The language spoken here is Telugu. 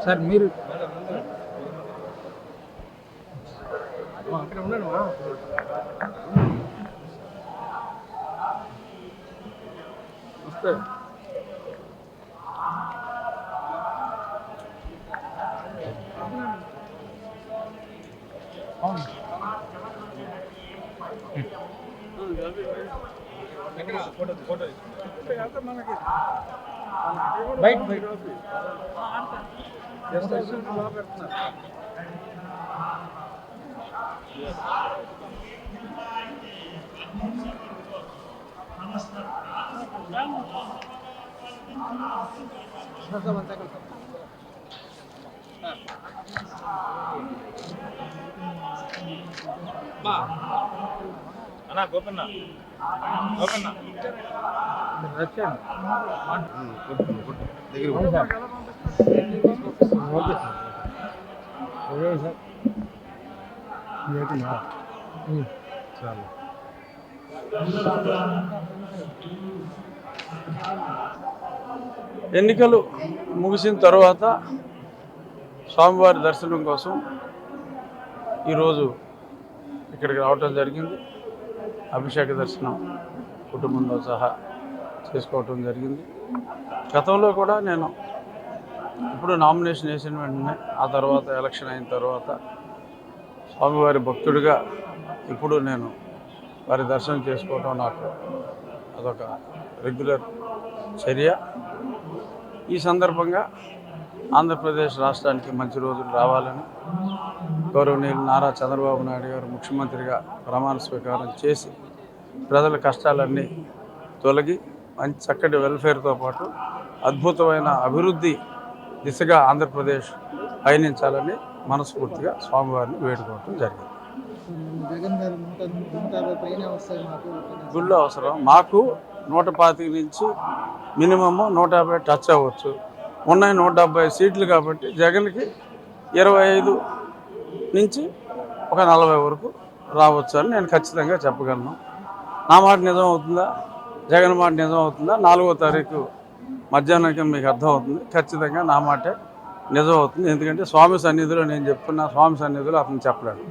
సార్ మీరు బయట అన్నా గోపన్న గోపన్న ఎన్నికలు ముగిసిన తర్వాత స్వామివారి దర్శనం కోసం ఈరోజు ఇక్కడికి రావటం జరిగింది. అభిషేక దర్శనం కుటుంబంతో సహా చేసుకోవటం జరిగింది. గతంలో కూడా నేను ఇప్పుడు నామినేషన్ వేసిన వెంటనే ఆ తర్వాత ఎలక్షన్ అయిన తర్వాత స్వామివారి భక్తుడిగా ఇప్పుడు నేను వారి దర్శనం చేసుకోవటం నాకు అదొక రెగ్యులర్ చర్య. ఈ సందర్భంగా ఆంధ్రప్రదేశ్ రాష్ట్రానికి మంచి రోజులు రావాలని గౌరవనీయులు నారా చంద్రబాబు నాయుడు గారు ముఖ్యమంత్రిగా ప్రమాణ స్వీకారం చేసి ప్రజల కష్టాలన్నీ తొలగి మంచి చక్కటి వెల్ఫేర్తో పాటు అద్భుతమైన అభివృద్ధి దిశగా ఆంధ్రప్రదేశ్ పయనించాలని మనస్ఫూర్తిగా స్వామివారిని వేడుకోవటం జరిగింది. గుళ్ళు అవసరం మాకు 125 నుంచి మినిమమ్ 150 టచ్ అవ్వచ్చు. ఉన్నాయి 170 సీట్లు కాబట్టి జగన్కి 25 నుంచి ఒక 40 వరకు రావచ్చు అని నేను ఖచ్చితంగా చెప్పగలను. నా మాట నిజం అవుతుందా, జగన్ మాట నిజం అవుతుందా 4వ తారీఖు మధ్యాహ్నానికి మీకు అర్థమవుతుంది. ఖచ్చితంగా నా మాటే నిజం అవుతుంది. ఎందుకంటే స్వామి సన్నిధిలో నేను చెప్తున్నా, స్వామి సన్నిధిలో అతను చెప్పలేడు.